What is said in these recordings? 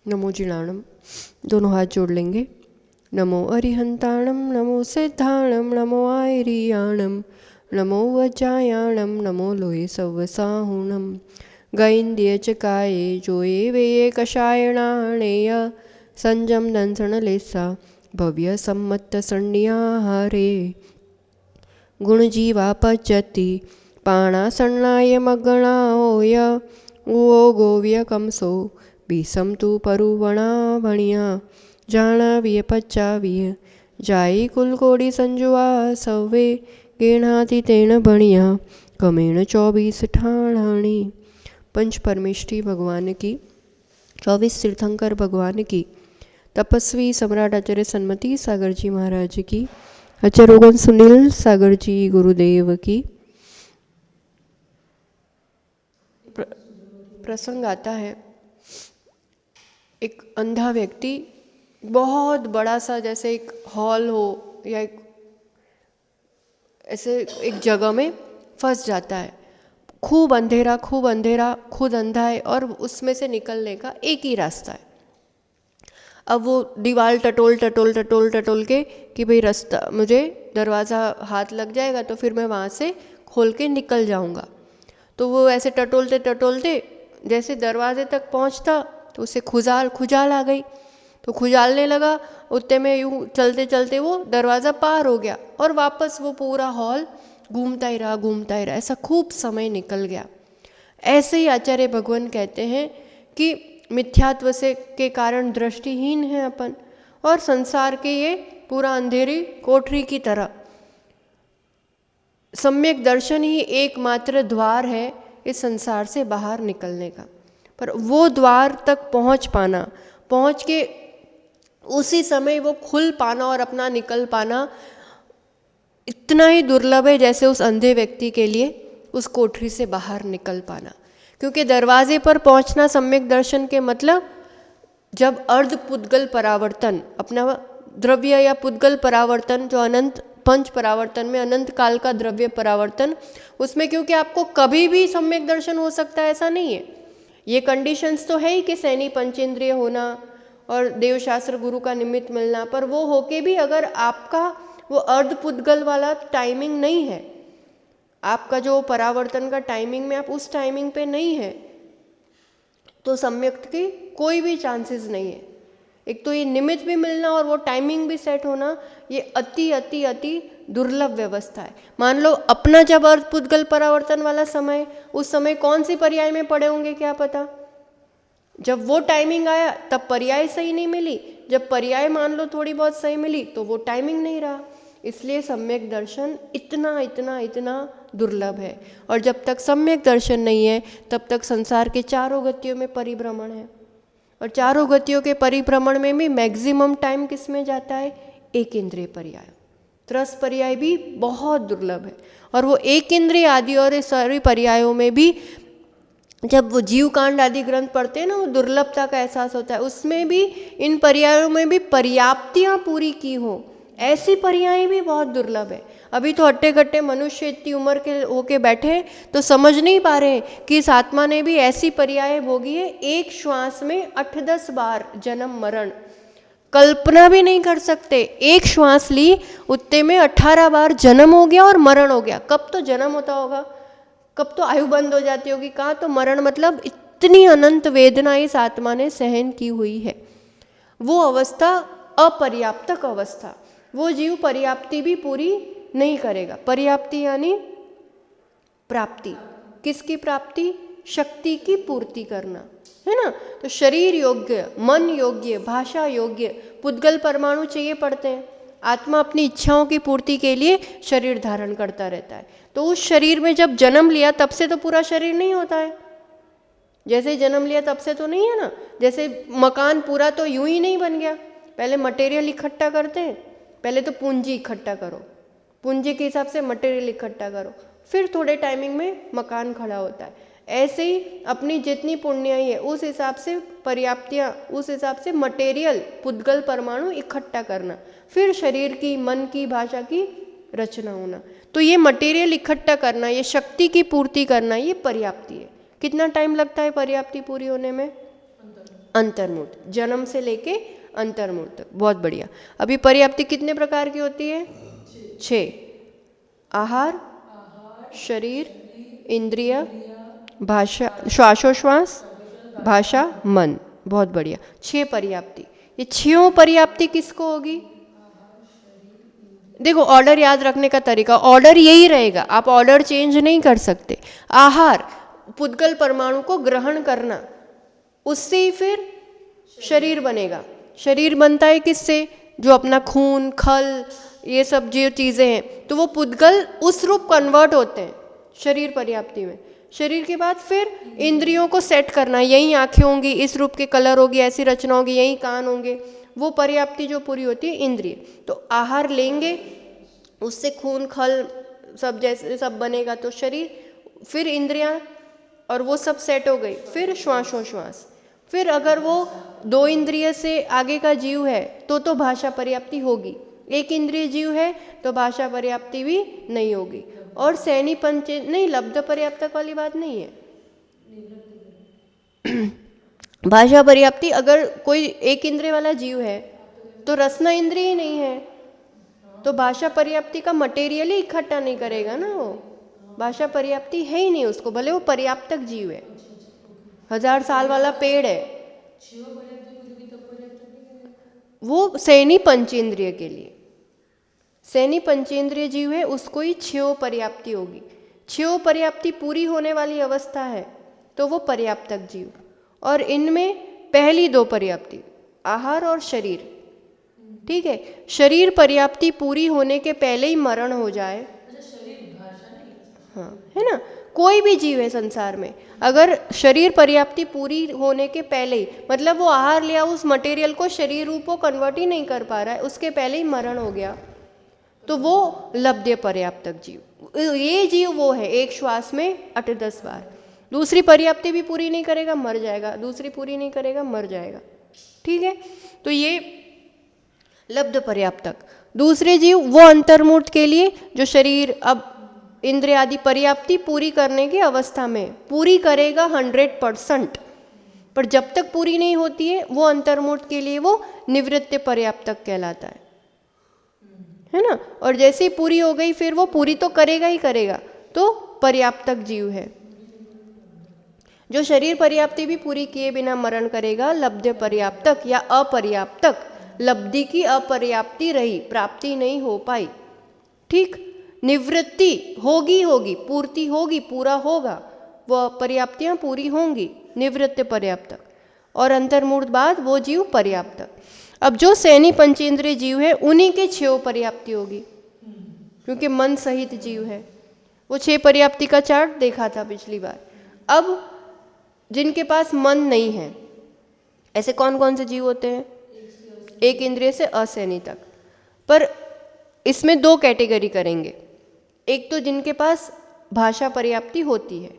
नमो जिणाणम। दोनों हाथ जोड़ लेंगे। नमो अरिहंताणम, नमो सिद्धाणम, नमो आयरियाणम, नमो वज्रायाणम, नमो लोहे सव्वसाहुणम। गैंद्य चकाये जोये वेये कषायणाणेय संजम दंसण लेसा भव्य सम्मत सण्ण्याहारे। गुणजीवा पचति पाणासन्नाय मगणाओय उओ गोव्य कमसो बीसम तु परुवणा भणिया जाणाविय पच्चाविय जाई कुलकोड़ी संजुआ सवे गेणाति तेण भणिया कमेण 24 ठाणाणी। पंच परमेष्ठी भगवान की, 24 तीर्थंकर भगवान की, तपस्वी सम्राट आचार्य सन्मति सागर जी महाराज की, आचार्य सुनील सागर जी गुरुदेव की। प्रसंग आता है, एक अंधा व्यक्ति बहुत बड़ा सा, जैसे एक हॉल हो या एक ऐसे एक जगह में फंस जाता है। खूब अंधेरा, खूब अंधेरा, खुद अंधा है और उसमें से निकलने का एक ही रास्ता है। अब वो दीवार टटोल टटोल टटोल टटोल के कि भाई रास्ता, मुझे दरवाज़ा हाथ लग जाएगा तो फिर मैं वहाँ से खोल के निकल जाऊँगा। तो वो ऐसे टटोलते टटोलते जैसे दरवाजे तक पहुँचता तो उसे खुजाल आ गई। तो खुजालने लगा, उतने में यूँ चलते चलते वो दरवाज़ा पार हो गया और वापस वो पूरा हॉल घूमता ही रहा। ऐसा खूब समय निकल गया। ऐसे ही आचार्य भगवान कहते हैं कि मिथ्यात्व से के कारण दृष्टिहीन है अपन, और संसार के ये पूरा अंधेरी कोठरी की तरह सम्यक दर्शन ही एकमात्र द्वार है इस संसार से बाहर निकलने का। पर वो द्वार तक पहुंच पाना, पहुंच के उसी समय वो खुल पाना और अपना निकल पाना इतना ही दुर्लभ है जैसे उस अंधे व्यक्ति के लिए उस कोठरी से बाहर निकल पाना। क्योंकि दरवाजे पर पहुंचना सम्यक दर्शन के मतलब, जब अर्ध पुद्गल परावर्तन, अपना द्रव्य या पुद्गल परावर्तन जो अनंत पंच परावर्तन में अनंत काल का द्रव्य परावर्तन, उसमें क्योंकि आपको कभी भी सम्यक दर्शन हो सकता है ऐसा नहीं है। ये कंडीशंस तो है ही कि सैनी पंचेंद्रिय होना और देवशास्त्र गुरु का निमित्त मिलना, पर वो होके भी अगर आपका वो अर्ध पुद्गल वाला टाइमिंग नहीं है, आपका जो परावर्तन का टाइमिंग में आप उस टाइमिंग पे नहीं है, तो सम्यक की कोई भी चांसेस नहीं है। एक तो ये निमित्त भी मिलना और वो टाइमिंग भी सेट होना, ये अति अति अति दुर्लभ व्यवस्था है। मान लो अपना जब अर्ध पुद्गल परावर्तन वाला समय, उस समय कौन सी पर्याय में पड़े होंगे क्या पता। जब वो टाइमिंग आया तब पर्याय सही नहीं मिली, जब पर्याय मान लो थोड़ी बहुत सही मिली तो वो टाइमिंग नहीं रहा। इसलिए सम्यक दर्शन इतना इतना इतना दुर्लभ है। और जब तक सम्यक दर्शन नहीं है तब तक संसार के चारों गतियों में परिभ्रमण है, और चारों गतियों के परिभ्रमण में भी मैक्सिमम टाइम किस में जाता है, एक इंद्रिय पर्याय। त्रस पर्याय भी बहुत दुर्लभ है, और वो एक इंद्रिय आदि और इस सारी पर्यायों में भी जब वो जीव कांड आदि ग्रंथ पढ़ते हैं ना, वो दुर्लभता का एहसास होता है। उसमें भी इन पर्यायों में भी पर्याप्तियाँ पूरी की हो, ऐसी पर्याय भी बहुत दुर्लभ है। अभी तो हट्टे कट्टे मनुष्य इतनी उम्र के होके बैठे तो समझ नहीं पा रहे कि इस आत्मा ने भी ऐसी पर्याय भोगी है, एक श्वास में 8-10 बार जन्म मरण। कल्पना भी नहीं कर सकते, एक श्वास ली उतने में 18 बार जन्म हो गया और मरण हो गया। कब तो जन्म होता होगा, कब तो आयु बंद हो जाती होगी, कहाँ तो मरण। मतलब इतनी अनंत वेदना इस आत्मा ने सहन की हुई है। वो अवस्था अपर्याप्तक अवस्था, वो जीव पर्याप्ति भी पूरी नहीं करेगा। पर्याप्ति यानी प्राप्ति, किसकी प्राप्ति, शक्ति की पूर्ति करना, है ना। तो शरीर योग्य, मन योग्य, भाषा योग्य पुद्गल परमाणु चाहिए पड़ते हैं। आत्मा अपनी इच्छाओं की पूर्ति के लिए शरीर धारण करता रहता है। तो उस शरीर में जब जन्म लिया तब से तो पूरा शरीर नहीं होता है, जैसे जन्म लिया तब से तो नहीं है ना। जैसे मकान पूरा तो यूं ही नहीं बन गया, पहले मटेरियल इकट्ठा करते हैं, पहले तो पूंजी इकट्ठा करो, पूंजी के हिसाब से मटेरियल इकट्ठा करो, फिर थोड़े टाइमिंग में मकान खड़ा होता है। ऐसे ही अपनी जितनी पुण्याई है उस हिसाब से पर्याप्तियाँ, उस हिसाब से मटेरियल पुद्गल परमाणु इकट्ठा करना, फिर शरीर की, मन की, भाषा की रचना होना। तो ये मटेरियल इकट्ठा करना, ये शक्ति की पूर्ति करना, ये पर्याप्ति है। कितना टाइम लगता है पर्याप्ति पूरी होने में? अंतर्मूर्त, जन्म से लेके अंतर्मूर्त तक। बहुत बढ़िया। अभी पर्याप्ति कितने प्रकार की होती है? 6। आहार, शरीर, इंद्रिय, भाषा, श्वासोश्वास, भाषा, मन। बहुत बढ़िया। 6 पर्याप्ति। ये 6 पर्याप्ति किसको होगी? देखो ऑर्डर याद रखने का तरीका, ऑर्डर यही रहेगा, आप ऑर्डर चेंज नहीं कर सकते। आहार, पुद्गल परमाणु को ग्रहण करना, उससे ही फिर शरीर बनेगा। शरीर बनता है किससे? जो अपना खून, खल, ये सब जो चीज़ें हैं, तो वो पुद्गल उस रूप कन्वर्ट होते हैं शरीर पर्याप्ति में। शरीर के बाद फिर इंद्रियों को सेट करना, यहीं आंखें होंगी, इस रूप के कलर होगी, ऐसी रचना होगी, यहीं कान होंगे, वो पर्याप्ति जो पूरी होती है इंद्रिय। तो आहार लेंगे, उससे खून, खल सब जैसे सब बनेगा, तो शरीर, फिर इंद्रियां, और वो सब सेट हो गई, फिर श्वासोश्वास। फिर अगर वो 2 इंद्रिय से आगे का जीव है तो भाषा पर्याप्ति होगी। 1 इंद्रिय जीव है तो भाषा पर्याप्ति भी नहीं होगी। और सैनी पंचे नहीं, लब्ध पर्याप्तक वाली बात नहीं है। भाषा पर्याप्ति अगर कोई 1 इंद्रिय वाला जीव है तो रसना इंद्रिय ही नहीं है, तो भाषा पर्याप्ति का मटेरियल ही इकट्ठा नहीं करेगा ना, वो भाषा पर्याप्ति है ही नहीं उसको, भले वो पर्याप्तक जीव है, 1000 साल वाला पेड़ है, वो सैनी पंचेंद्रिय के लिए। सैनी पंचेंद्रिय जीव है, उसको ही 6 पर्याप्ति होगी। 6 पर्याप्ति पूरी होने वाली अवस्था है तो वो पर्याप्तक जीव। और इनमें पहली 2 पर्याप्ति, आहार और शरीर, ठीक है, शरीर पर्याप्ति पूरी होने के पहले ही मरण हो जाए, हाँ, है ना, कोई भी जीव है संसार में, अगर शरीर पर्याप्ति पूरी होने के पहले ही, मतलब वो आहार लिया, उस मटेरियल को शरीर रूप को कन्वर्ट ही नहीं कर पा रहा है, उसके पहले ही मरण हो गया, तो वो लब्ध्य पर्याप्तक जीव। ये जीव वो है, एक श्वास में 8-10 बार, दूसरी पर्याप्ति भी पूरी नहीं करेगा मर जाएगा, दूसरी पूरी नहीं करेगा मर जाएगा, ठीक है। तो ये लब्ध पर्याप्तक। दूसरे जीव वो अंतर्मूर्त के लिए जो शरीर अब इंद्रिय आदि पर्याप्ति पूरी करने की अवस्था में पूरी करेगा 100%, पर जब तक पूरी नहीं होती है वो अंतर्मूर्त के लिए वो निवृत्ति पर्याप्तक कहलाता है ना। और जैसे ही पूरी हो गई फिर वो पूरी तो करेगा ही करेगा, तो पर्याप्तक जीव है। जो शरीर पर्याप्ति भी पूरी किए बिना मरण करेगा, लब्ध पर्याप्तक या अपर्याप्तक, लब्धि की अपर्याप्ति रही, प्राप्ति नहीं हो पाई, ठीक, निवृत्ति होगी, पूर्ति होगी, पूरा होगा, वो पर्याप्तियां पूरी होंगी, निवृत्ति पर्याप्तक। और अंतर्मूर्त बाद वो जीव पर्याप्तक। अब जो सैनी पंचेंद्रिय जीव है उन्हीं के 6 पर्याप्ति होगी, क्योंकि मन सहित जीव है। वो 6 पर्याप्ति का चार्ट देखा था पिछली बार। अब जिनके पास मन नहीं है, ऐसे कौन कौन से जीव होते हैं? 1 इंद्रिय से असैनी तक। पर इसमें 2 कैटेगरी करेंगे। एक तो जिनके पास भाषा पर्याप्ति होती है,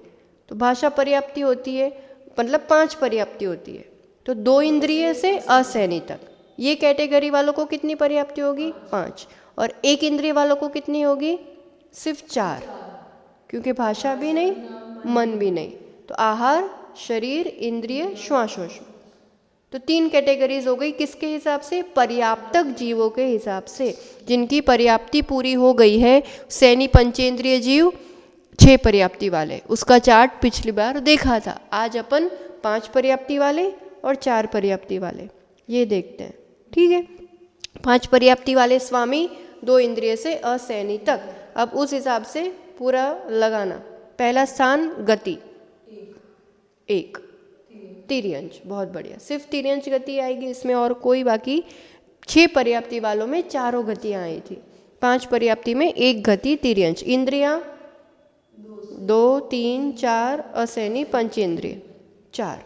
तो भाषा पर्याप्ति होती है मतलब 5 पर्याप्ति होती है, तो 2 इंद्रिय से असैनी तक, ये कैटेगरी वालों को कितनी पर्याप्ति होगी? 5। और 1 इंद्रिय वालों को कितनी होगी? सिर्फ 4, क्योंकि भाषा भी नहीं, मन भी नहीं। तो आहार, शरीर, इंद्रिय, श्वासोश्वास, तो 3 कैटेगरीज हो गई। किसके हिसाब से? पर्याप्तक जीवों के हिसाब से, जिनकी पर्याप्ति पूरी हो गई है। सैनी पंचेंद्रिय जीव 6 पर्याप्ति वाले, उसका चार्ट पिछली बार देखा था। आज अपन 5 पर्याप्ति वाले और 4 पर्याप्ति वाले ये देखते हैं, ठीक है। 5 पर्याप्ति वाले स्वामी 2 इंद्रिय से असैनी तक। अब उस हिसाब से पूरा लगाना। पहला स्थान गति 1, तिर्यंच, बहुत बढ़िया, सिर्फ तिर्यंच गति आएगी इसमें, और कोई बाकी 6 पर्याप्ति वालों में चारों गतियाँ आई थी। 5 पर्याप्ति में 1 गति तिर्यंच। इंद्रियाँ 2, 3, 4, असैनी पंचेंद्रिय 4,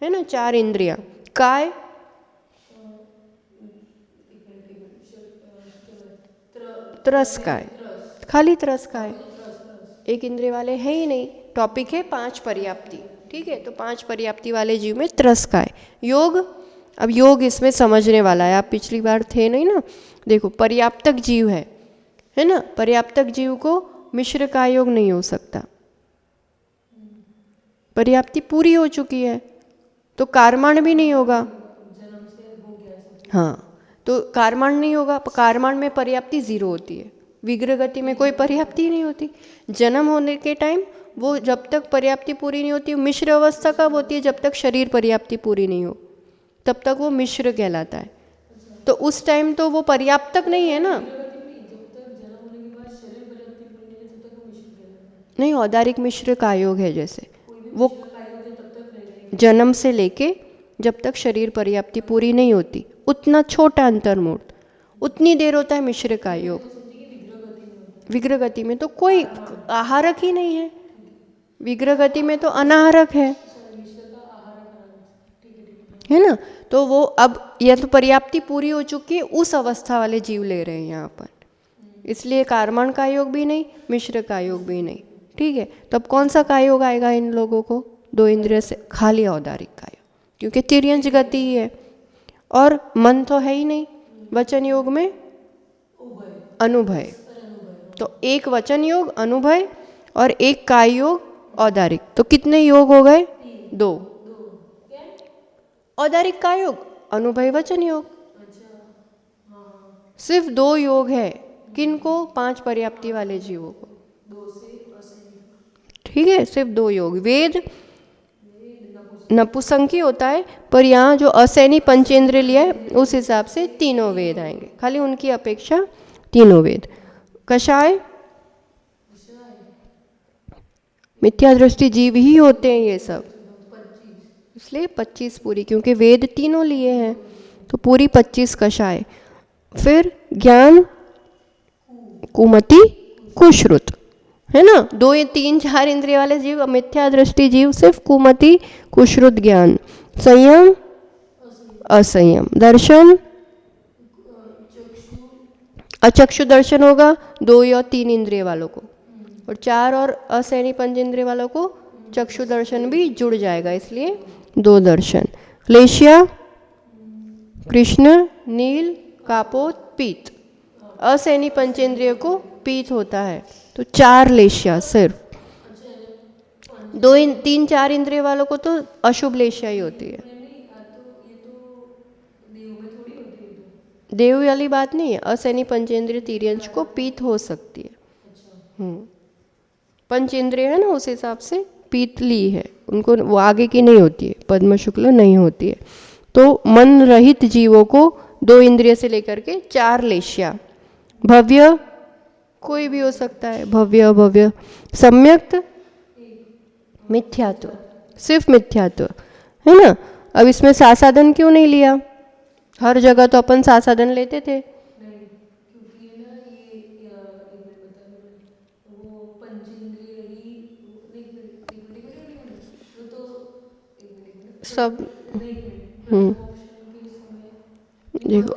है ना, 4 इंद्रियाँ। काय त्रस्काय, खाली त्रस्काय, 1 इंद्रिय वाले है ही नहीं। टॉपिक है 5 पर्याप्ति, ठीक है। तो 5 पर्याप्ति वाले जीव में त्रस्काय। योग, अब योग इसमें समझने वाला है, आप पिछली बार थे नहीं ना। देखो पर्याप्तक जीव है ना, पर्याप्तक जीव को मिश्र का योग नहीं हो सकता, पर्याप्ति पूरी हो चुकी है, तो कारमाण भी नहीं होगा। हाँ, तो कारमाण नहीं होगा। कारमाण में पर्याप्ति 0 होती है, विग्रह गति में कोई पर्याप्ति नहीं होती। जन्म होने के टाइम वो जब तक पर्याप्ति पूरी नहीं होती, मिश्र अवस्था कब होती है? जब तक शरीर पर्याप्ति पूरी नहीं हो, तब तक वो मिश्र कहलाता है। तो उस टाइम तो वो पर्याप्त तक नहीं है ना। नहीं, औदारिक मिश्र का योग है, जैसे वो जन्म से लेके जब तक शरीर पर्याप्ति पूरी नहीं होती, उतना छोटा अंतर्मुहूर्त, उतनी देर होता है मिश्र का योग। विग्रह गति में तो कोई आहारक ही नहीं है, विग्रह गति में तो अनाहारक है ना। तो वो अब यह तो पर्याप्ति पूरी हो चुकी है, उस अवस्था वाले जीव ले रहे हैं यहाँ पर, इसलिए कारमण का योग भी नहीं, मिश्र का योग भी नहीं। ठीक है, तब कौन सा का योग आएगा इन लोगों को? 2 इंद्रिय से खाली औदारिक का योग, क्योंकि तिर्यंच गति ही है और मन तो है ही नहीं। वचन योग में अनुभय, तो एक वचन योग अनुभय और एक काय योग औदारिक, तो कितने योग हो गए? 2। औदारिक काय योग, अनुभय वचन योग, सिर्फ 2 योग है। किनको? 5 पर्याप्ति वाले जीवों को। ठीक है, सिर्फ 2 योग। वेद नपुसंकी होता है, पर यहाँ जो असैनी पंचेंद्रिय लिया है उस हिसाब से तीनों वेद आएंगे, खाली उनकी अपेक्षा तीनों वेद। कषाय मिथ्या दृष्टि जीव ही होते हैं ये सब, इसलिए 25 पूरी, क्योंकि वेद तीनों लिए हैं तो पूरी 25 कषाय। फिर ज्ञान कुमति कुश्रुत, है ना। 2 या 3 4 इंद्रिय वाले जीव, मिथ्या दृष्टि जीव सिर्फ कुमति कुश्रुत ज्ञान। संयम असंयम, दर्शन अचक्षु दर्शन होगा 2 या 3 इंद्रिय वालों को, और 4 और असैनी पंच इंद्रिय वालों को चक्षु दर्शन भी जुड़ जाएगा, इसलिए 2 दर्शन। क्लेशिया कृष्ण नील कापोत पीत, असैनी पंचेंद्रिय को पीत होता है, तो 4 लेशिया सिर्फ। 2 3 4 इंद्रिय वालों को तो अशुभ लेशिया ही होती है। देव वाली बात नहीं है, असैनी पंचेंद्रिय तिर्यंच को पीत हो सकती है। पंचेंद्रिय है ना, उस हिसाब से पीत ली है उनको, वो आगे की नहीं होती है, पद्म शुक्ल नहीं होती है। तो मन रहित जीवों को 2 इंद्रिय से लेकर के 4 लेशिया। भव्य कोई भी हो सकता है, भव्य अभव्य। सम्यक्त मिथ्यात्व, सिर्फ मिथ्यात्व, है ना। अब इसमें सासाधन क्यों नहीं लिया? हर जगह तो अपन सासाधन लेते थे। सब देखो,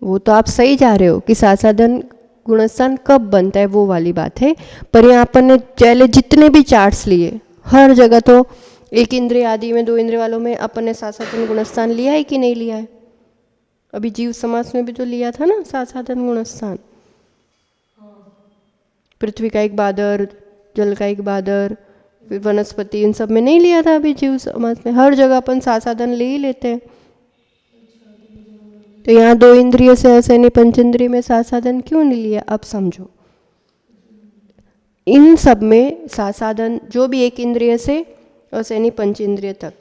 वो तो आप सही जा रहे हो कि सासाधन गुणस्थान कब बनता है, वो वाली बात है। पर यहाँ अपन ने पहले जितने भी चार्ट्स लिए, हर जगह तो 1 इंद्रिय आदि में 2 इंद्रिय वालों में अपन ने सासाधन गुणस्थान लिया है कि नहीं लिया है? अभी जीव समास में भी तो लिया था ना सासाधन गुणस्थान। पृथ्वी का एक बादर, जल का एक बादर, फिर वनस्पति, इन सब में नहीं लिया था अभी जीव समास में। हर जगह अपन सासाधन ले ही लेते हैं। तो यहाँ 2 इंद्रिय से असैनी पंचेंद्रिय में सासाधन क्यों नहीं लिया? अब समझो, इन सब में सासाधन जो भी 1 इंद्रिय से असैनी पंचेंद्रिय तक,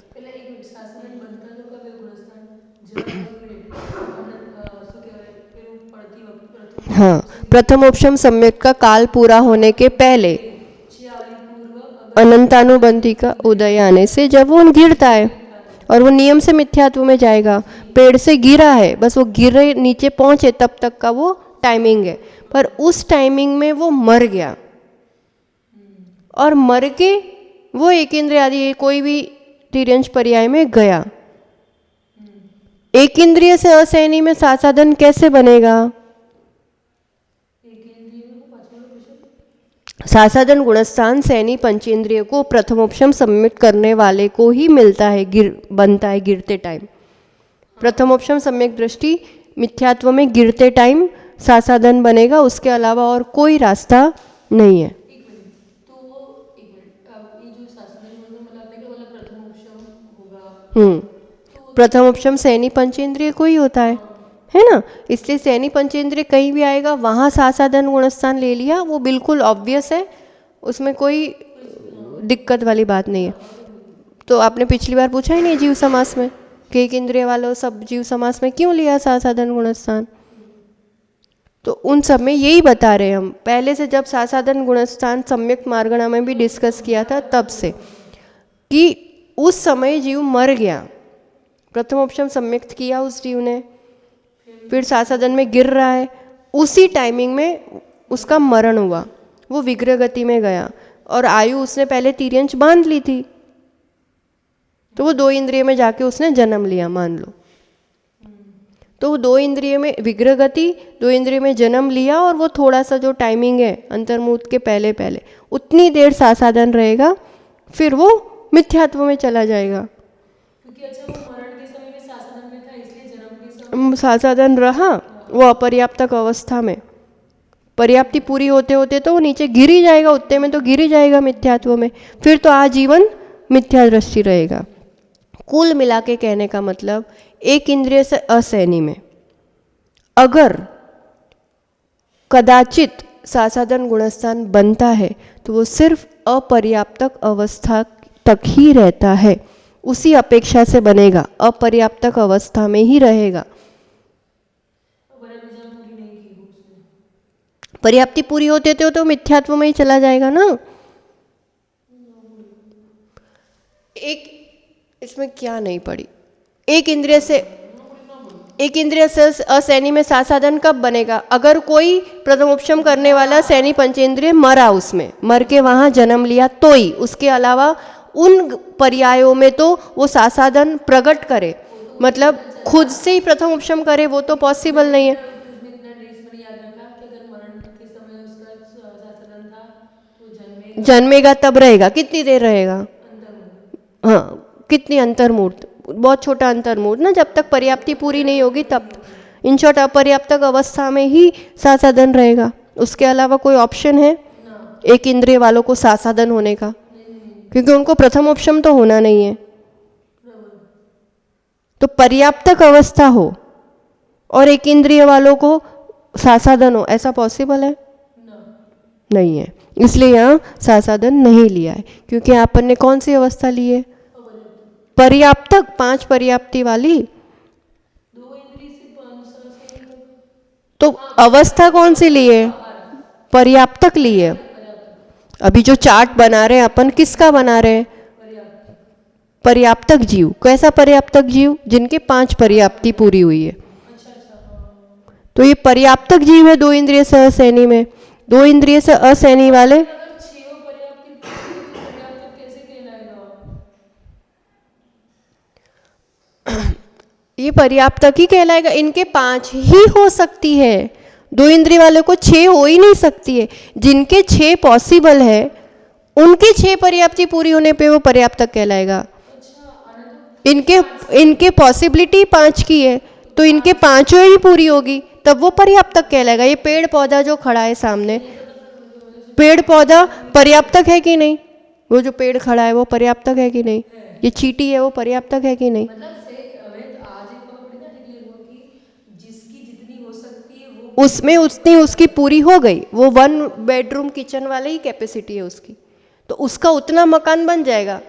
हाँ, प्रथम उपशम सम्यक का काल पूरा होने के पहले अनंतानुबंधी का उदय आने से जब वो गिरता है, और वो नियम से मिथ्यात्व में जाएगा। पेड़ से गिरा है, बस वो गिरे नीचे पहुंचे तब तक का वो टाइमिंग है, पर उस टाइमिंग में वो मर गया, और मर के वो 1 इंद्रिय आदि कोई भी तिर्यंच पर्याय में गया। 1 इंद्रिय से असैनी में सासाधन कैसे बनेगा? सासाधन गुणस्थान सैनी पंचेंद्रिय को प्रथमोपशम सम्मित करने वाले को ही मिलता है, बनता है गिरते टाइम। प्रथमोपशम सम्यक दृष्टि मिथ्यात्व में गिरते टाइम सासाधन बनेगा, उसके अलावा और कोई रास्ता नहीं है। प्रथम उपशम सैनी पंचेंद्रिय को ही होता है ना। इसलिए सैनी पंचेंद्रिय कहीं भी आएगा वहाँ सासाधन गुणस्थान ले लिया, वो बिल्कुल ऑब्वियस है, उसमें कोई दिक्कत वाली बात नहीं है। तो आपने पिछली बार पूछा ही नहीं जीव समास में कि एक इंद्रिय वालों सब जीव समास में क्यों लिया सासाधन गुणस्थान। तो उन सब में यही बता रहे हम पहले से, जब सासाधन गुणस्थान सम्यक मार्गणा में भी डिस्कस किया था तब से, कि उस समय जीव मर गया, प्रथम उपशम सम्यक्त किया उस जीव ने, फिर सासाधन में गिर रहा है, उसी टाइमिंग में उसका मरण हुआ, वो विग्रह गति में गया और आयु उसने पहले तिर्यंश बांध ली थी, तो वो 2 इंद्रिय में जाके उसने जन्म लिया मान लो। तो वो 2 इंद्रिय में विग्रह गति, 2 इंद्रिय में जन्म लिया, और वो थोड़ा सा जो टाइमिंग है अंतर्मुहूर्त के पहले पहले उतनी देर सासाधन रहेगा, फिर वो मिथ्यात्व में चला जाएगा। क्योंकि अच्छा वो मरण के समय में सासाधन में था, इसलिए जन्म के समय सासाधन रहा, वो अपर्याप्तक अवस्था में, पर्याप्ति पूरी होते होते तो वो नीचे गिर ही जाएगा, उतने में तो गिर ही जाएगा मिथ्यात्व में, फिर तो आजीवन मिथ्या दृष्टि रहेगा। कुल मिला के कहने का मतलब, एक इंद्रिय से असैनी में अगर कदाचित सासाधन गुणस्थान बनता है तो वो सिर्फ अपर्याप्तक अवस्था तक ही रहता है, उसी अपेक्षा से बनेगा, अपर्याप्तक अवस्था में ही रहेगा। पर्याप्ति पूरी होते तो मिथ्यात्व में ही चला जाएगा ना। एक इसमें क्या नहीं पड़ी, एक इंद्रिय से असैनी में सासाधन कब बनेगा, अगर कोई प्रथम उपशम करने वाला सैनी पंचेंद्रिय मरा, उसमें मर के वहाँ जन्म लिया तो ही, उसके अलावा उन पर्यायों में तो वो सासाधन प्रकट करे, मतलब खुद से ही प्रथम उपशम करे, वो तो पॉसिबल नहीं है। जन्मेगा तब रहेगा, कितनी देर रहेगा, हाँ कितनी अंतर्मूर्त, बहुत छोटा अंतर्मूर्त ना, जब तक पर्याप्ति पूरी नहीं होगी तब, इन शॉर्ट अपर्याप्तक अवस्था में ही सासाधन रहेगा, उसके अलावा कोई ऑप्शन है एक इंद्रिय वालों को सासाधन होने का, क्योंकि उनको प्रथम उपशम तो होना नहीं है। तो पर्याप्तक अवस्था हो और एक इंद्रिय वालों को सासाधन हो, ऐसा पॉसिबल है नहीं है, इसलिए यहाँ सासाधन नहीं लिया है। क्योंकि आपन ने कौन सी अवस्था ली है, पर्याप्तक, 5 पर्याप्ति वाली, तो अवस्था कौन सी ली है, पर्याप्तक ली है। अभी जो चार्ट बना रहे हैं अपन, किसका बना रहे हैं, पर्याप्तक जीव। कैसा पर्याप्तक जीव, जिनके 5 पर्याप्ति पूरी हुई है। तो ये पर्याप्तक जीव है 2 इंद्रिय से असैनी में, 2 इंद्रिय से असैनी वाले ये पर्याप्तक ही कहलाएगा, इनके 5 ही हो सकती है, 2 इंद्रिय वाले को 6 हो ही नहीं सकती है। जिनके 6 पॉसिबल है उनके 6 पर्याप्ति पूरी होने पे वो पर्याप्तक कहलाएगा। इनके पॉसिबिलिटी 5 की है, तो इनके 5 ही पूरी होगी तब वो पर्याप्तक कहलाएगा। ये पेड़ पौधा जो खड़ा है सामने, पेड़ पौधा पर्याप्तक है कि नहीं, वो जो पेड़ खड़ा है वो पर्याप्तक है कि नहीं, ये चींटी है वो पर्याप्तक है कि नहीं। उसमें उतनी उसकी पूरी हो गई, वो 1 बेडरूम किचन वाले ही कैपेसिटी है उसकी, तो उसका उतना मकान बन जाएगा,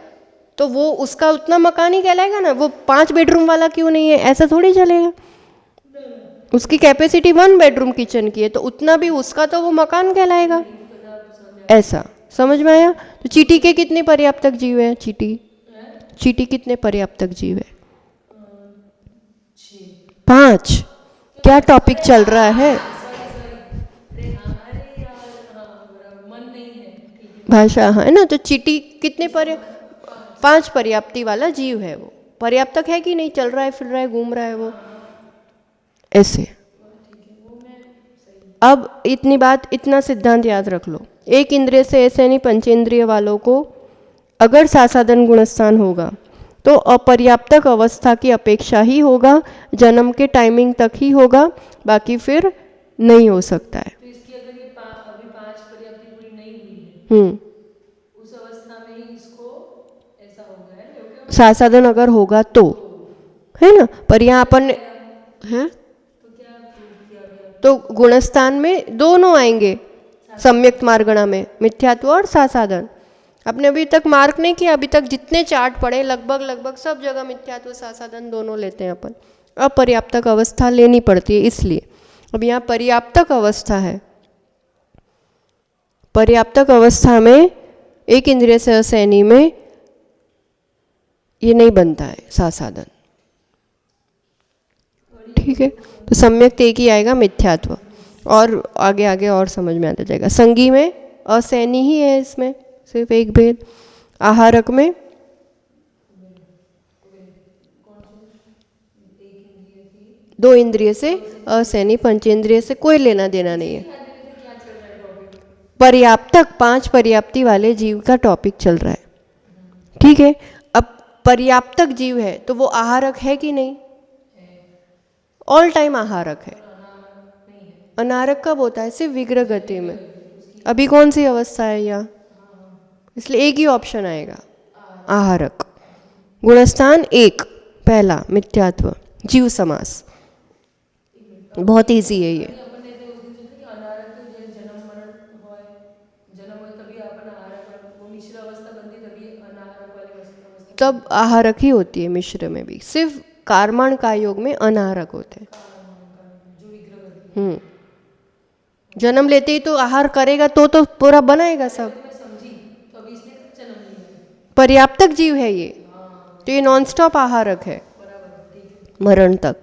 तो वो उसका उतना मकान ही कहलाएगा ना। वो 5 बेडरूम वाला क्यों नहीं है, ऐसा थोड़ी चलेगा। उसकी कैपेसिटी 1 बेडरूम किचन की है, तो उतना भी उसका तो वो मकान कहलाएगा। ऐसा समझ में आया। तो चींटी के कितने पर्याप्तक जीव है, चींटी कितने पर्याप्तक जीव है, 5। क्या टॉपिक चल रहा है, भाषा है ना। तो चींटी कितने 5 पर्याप्ति वाला जीव है, वो पर्याप्तक है कि नहीं, चल रहा है फिर रहा है घूम रहा है वो ऐसे। अब इतनी बात, इतना सिद्धांत याद रख लो, एक इंद्रिय से ऐसे नहीं, पंचेंद्रिय वालों को अगर सासाधन गुणस्थान होगा तो अपर्याप्तक अवस्था की अपेक्षा ही होगा, जन्म के टाइमिंग तक ही होगा, बाकी फिर नहीं हो सकता है। तो इसकी अगर ये अभी 5 पर्याप्ति पूरी नहीं हुई है, उस अवस्था में ही इसको ऐसा हो गया है, साधन अगर होगा तो, है ना। पर यहाँ अपन हैं तो गुणस्थान में दोनों आएंगे, सम्यक मार्गणा में मिथ्यात्व और साधन। आपने अभी तक मार्क नहीं किया, अभी तक जितने चार्ट पढ़े लगभग सब जगह मिथ्यात्व साधन दोनों लेते हैं अपन। अपर्याप्तक अवस्था लेनी पड़ती है इसलिए। अब यहाँ पर्याप्तक अवस्था है। पर्याप्तक अवस्था में एक इंद्रिय से असैनी में ये नहीं बनता है साधन, ठीक है। तो सम्यक एक ही आएगा मिथ्यात्व, और आगे आगे और समझ में आता जाएगा। संगी में असैनी ही है, इसमें सिर्फ एक भेद। आहारक में दो इंद्रिय से असैनी, पंचेंद्रिय से कोई लेना देना नहीं है। पर्याप्तक 5 पर्याप्ति वाले जीव का टॉपिक चल रहा है, ठीक है। अब पर्याप्तक जीव है तो वो आहारक है कि नहीं? ऑल टाइम आहारक है। अनारक कब होता है? सिर्फ विग्रह गति में। अभी कौन सी अवस्था है यहाँ? इसलिए एक ही ऑप्शन आएगा, आहारक। गुणस्थान 1 पहला मिथ्यात्व, जीव समास, बहुत इजी है ये। तब आहारक ही होती है मिश्र में भी, सिर्फ कार्मण का योग में अनाहारक होते हैं। जन्म लेते ही तो आहार करेगा तो पूरा बनाएगा सब। पर्याप्तक जीव है ये, तो ये नॉन स्टॉप आहारक है मरण तक।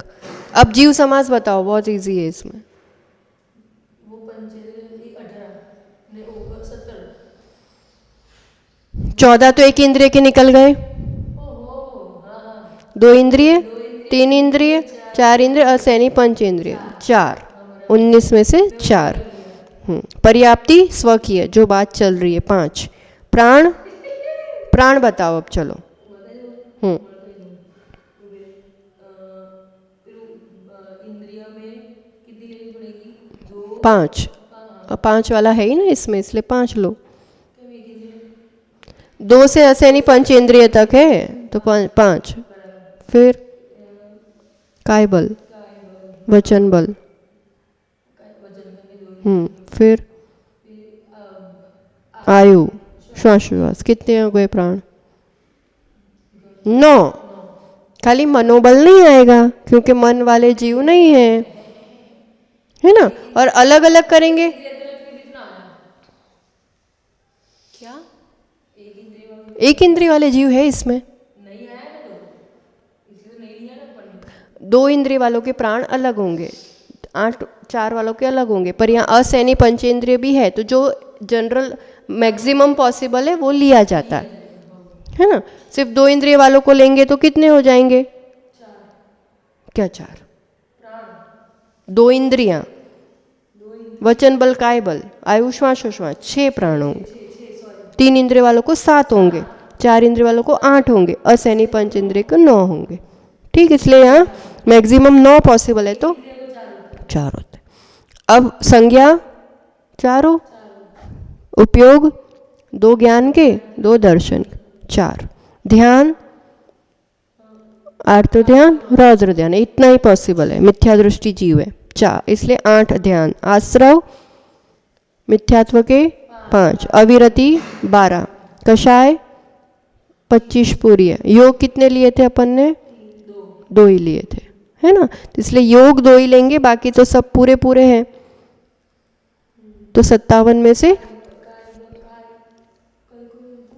अब जीव समास बताओ, बहुत इजी है इसमें। 14 तो एक इंद्रिय के निकल गए, 2 इंद्रिय, 3 इंद्रिय, 4 इंद्रिय, असैनी पंचेंद्रिय 4, 19 में से 4। पर्याप्ति स्वकीय जो बात चल रही है 5। प्राण, प्राण बताओ अब चलो। पाँच, 5 वाला है ही ना इसमें, इसलिए 5 लो। 2 से असैनी पंचेंद्रिय तक है तो 5। फिर काय बल, वचन बल, फिर आयु, श्वास, कितने हो गए प्राण? 9। खाली मनोबल नहीं आएगा क्योंकि मन वाले जीव नहीं है ना। और अलग अलग करेंगे क्या? एक इंद्रिय वाले जीव है इसमें, 2 इंद्रिय वालों के प्राण अलग होंगे, 8 4 वालों के अलग होंगे। पर यहाँ असैनी पंचेंद्रिय भी है, तो जो जनरल मैक्सिमम पॉसिबल है वो लिया जाता है ना। सिर्फ 2 इंद्रिय वालों को लेंगे तो कितने हो जाएंगे? 4 क्या 4? 2 इंद्रियां, वचन बल, काय बल, आयु, श्वासोश्वास 6 प्राण होंगे। 3 इंद्रिय वालों को 7 होंगे, 4 इंद्रिय वालों को 8 होंगे, असैनी पंचेंद्रिय को 9 होंगे, ठीक। इसलिए यहाँ मैक्सिमम 9 पॉसिबल है तो 4 होते। अब संज्ञा 4 हो, उपयोग 2 ज्ञान के, 2 दर्शन 4, ध्यान आर्त ध्यान, रौद्र ध्यान, इतना ही पॉसिबल है। मिथ्या दृष्टि जीव है 4, इसलिए 8 ध्यान। आश्रव मिथ्यात्व के 5, अविरति 12, कषाय 25 पूरी। योग कितने लिए थे अपन ने? 2 ही लिए थे, है ना। तो इसलिए योग 2 ही लेंगे, बाकी तो सब पूरे पूरे हैं। तो 57 में से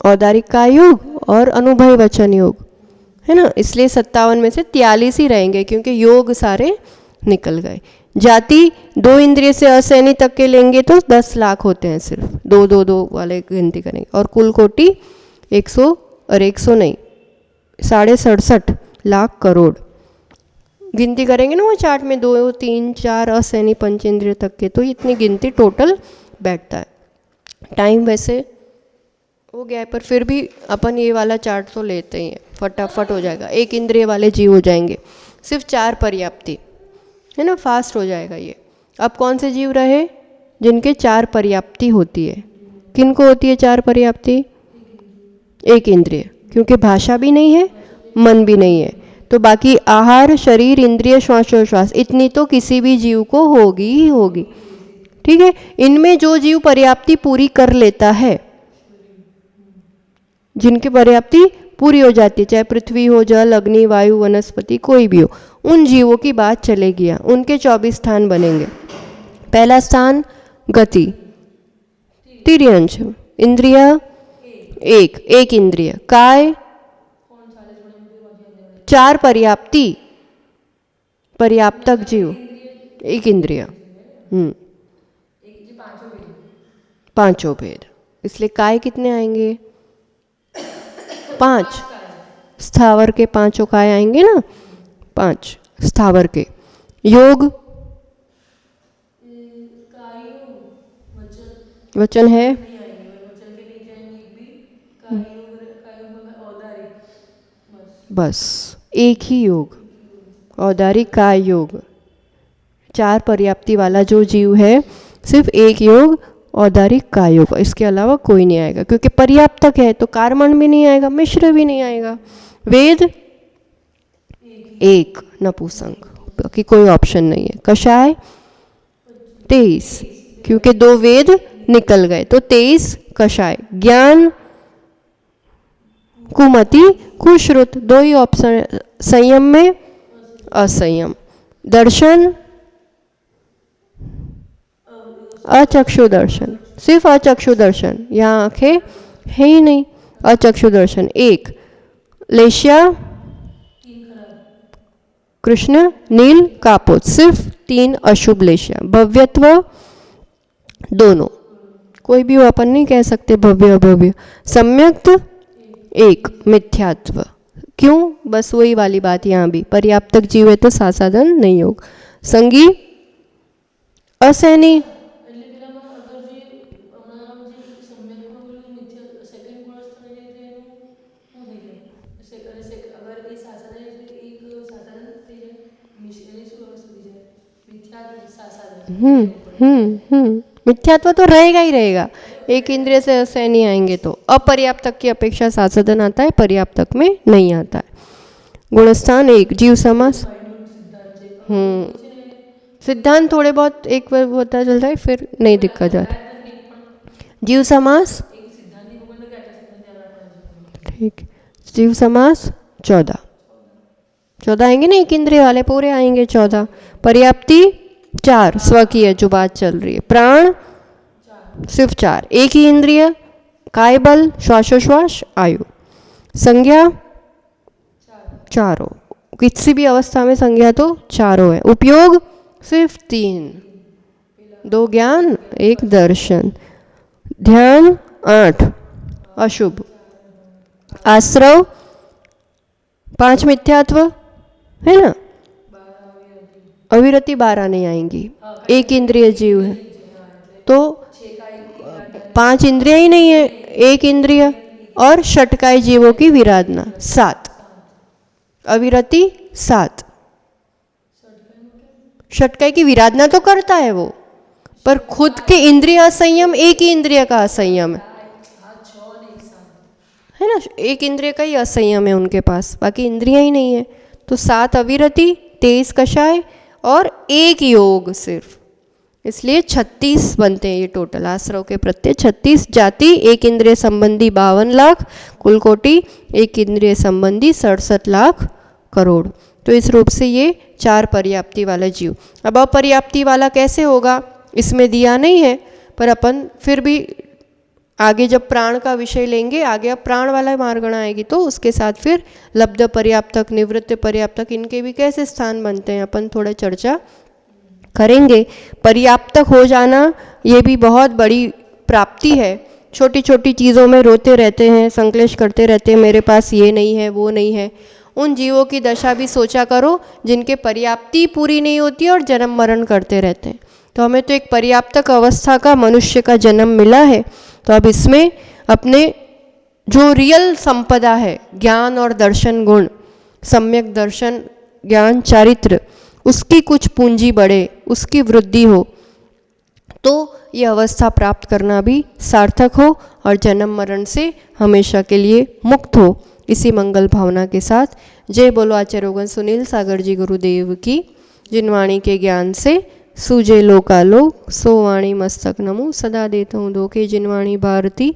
औदारिक का योग और अनुभव वचन योग, है ना। इसलिए 57 में से 43 ही रहेंगे क्योंकि योग सारे निकल गए। जाति 2 इंद्रिय से असैनी तक के लेंगे तो 10 लाख होते हैं, सिर्फ 2 वाले गिनती करेंगे। और कुल कोटि 100 और 100 नहीं 67.5 लाख करोड़ गिनती करेंगे ना वो चार्ट में, 2 3 4 असैनी पंचेंद्रिय तक के, तो इतनी गिनती टोटल बैठता है। टाइम वैसे हो गया है पर फिर भी अपन ये वाला चार्ट तो लेते ही हैं, फटाफट हो जाएगा। 1 इंद्रिय वाले जीव हो जाएंगे, सिर्फ 4 पर्याप्ति, है ना, फास्ट हो जाएगा ये। अब कौन से जीव रहे जिनके 4 पर्याप्ति होती है? किनको होती है 4 पर्याप्ति? 1 इंद्रिय, क्योंकि भाषा भी नहीं है मन भी नहीं है, तो बाकी आहार, शरीर, इंद्रिय, श्वासोच्छ्वास, इतनी तो किसी भी जीव को होगी ही होगी। ठीक है, इनमें जो जीव पर्याप्ति पूरी कर लेता है, जिनकी पर्याप्ति पूरी हो जाती है, चाहे पृथ्वी हो, जल, अग्नि, वायु, वनस्पति, कोई भी हो, उन जीवों की बात चलेगी। उनके 24 स्थान बनेंगे। पहला स्थान गति, तिर्यंश, इंद्रिय एक इंद्रिय, काय 4 पर्याप्ति, पर्याप्तक जीव 1 इंद्रिय, पांचों भेद, इसलिए काय कितने आएंगे? 5। स्थावर के 5 काय आएंगे ना, 5 स्थावर के। योग वचन है, बस एक ही योग, औदारिक काय योग। 4 पर्याप्ति वाला जो जीव है सिर्फ एक योग औदारिक काय योग, इसके अलावा कोई नहीं आएगा, क्योंकि पर्याप्तक है तो कारमण भी नहीं आएगा, मिश्र भी नहीं आएगा। वेद एक नपुंसक, बाकी कोई ऑप्शन नहीं है। कषाय 23, क्योंकि 2 वेद निकल गए तो 23 कषाय। ज्ञान कुमति कुश्रुत, 2 ही ऑप्शन। संयम में असंयम। दर्शन अचक्षु दर्शन, सिर्फ अचक्षु दर्शन, यहाँ आंखें है ही नहीं, अचक्षु दर्शन 1। लेश्या कृष्ण नील कापोत, सिर्फ 3 अशुभ लेश्या। भव्यत्व दोनों, कोई भी वो अपन नहीं कह सकते भव्य अभव्य। सम्यक्त 1। मिथ्यात्व, क्यों? बस वही वाली बात यहाँ भी, पर्याप्तक जीव है तो साधन नहीं योग। संगी असैनी मिथ्यात्व तो रहेगा ही रहेगा, एक इंद्रिय से असैनी आएंगे तो। अपर्याप्तक की अपेक्षा साधन आता है, पर्याप्तक में नहीं आता है। गुणस्थान 1। जीव समास सिद्धांत थोड़े बहुत एक बार पता चलता है, फिर नहीं दिक्कत जाता। जीव समास ठीक, जीव समास 14 आएंगे ना, एक इंद्रिय वाले पूरे आएंगे 14। पर्याप्ति 4, स्वकीय जो बात चल रही है। प्राण सिर्फ 4, एक ही इंद्रिय। काय बल, श्वासोश्वास, आयु। संज्ञा 4, किसी भी अवस्था में संज्ञा तो 4 है। उपयोग सिर्फ 3, 2 ज्ञान 1 दर्शन। ध्यान 8 अशुभ। आश्रव 5 मिथ्यात्व है ना, अविरति 12 नहीं आएंगी, एक इंद्रिय जीव है तो 5 इंद्रिय ही नहीं है, एक इंद्रिय। और षटकाय जीवों की विराधना 7, अविरति 7। षटकाय की विराधना तो करता है वो, पर खुद के इंद्रिय असंयम, एक ही इंद्रिय का असंयम है ना, एक इंद्रिय का ही असंयम है उनके पास, बाकी इंद्रिय ही नहीं है। तो 7 अविरति, 23 कषाय और 1 योग सिर्फ, इसलिए 36 बनते हैं ये टोटल। आश्रव के प्रत्यय 36। जाति 1 इंद्रिय संबंधी 52 लाख, कुल कोटि 1 इंद्रिय संबंधी 67 लाख करोड़। तो इस रूप से ये 4 पर्याप्ति वाला जीव। अब अपर्याप्ति वाला कैसे होगा, इसमें दिया नहीं है, पर अपन फिर भी आगे जब प्राण का विषय लेंगे, आगे अब प्राण वाला मार्गण आएगी तो उसके साथ फिर लब्ध पर्याप्तक, निवृत्त पर्याप्तक, इनके भी कैसे स्थान बनते हैं अपन थोड़ा चर्चा करेंगे। पर्याप्तक हो जाना ये भी बहुत बड़ी प्राप्ति है। छोटी छोटी चीज़ों में रोते रहते हैं, संक्लेश करते रहते हैं, मेरे पास ये नहीं है वो नहीं है। उन जीवों की दशा भी सोचा करो जिनके पर्याप्ति पूरी नहीं होती और जन्म मरण करते रहते हैं। तो हमें तो एक पर्याप्तक अवस्था का मनुष्य का जन्म मिला है, तो अब इसमें अपने जो रियल संपदा है, ज्ञान और दर्शन गुण, सम्यक दर्शन ज्ञान चारित्र, उसकी कुछ पूंजी बढ़े, उसकी वृद्धि हो, तो ये अवस्था प्राप्त करना भी सार्थक हो और जन्म मरण से हमेशा के लिए मुक्त हो। इसी मंगल भावना के साथ जय बोलो आचार्य योगन सुनील सागर जी गुरुदेव की। जिनवाणी के ज्ञान से सूझे लोकालोक, सो वाणी मस्तक नमो, सदा देता हूँ धोखे जिनवाणी भारती,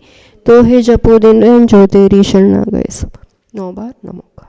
तो हे जपो दिन रैन जो तेरी शरणा गए सब। 9 बार नमो का।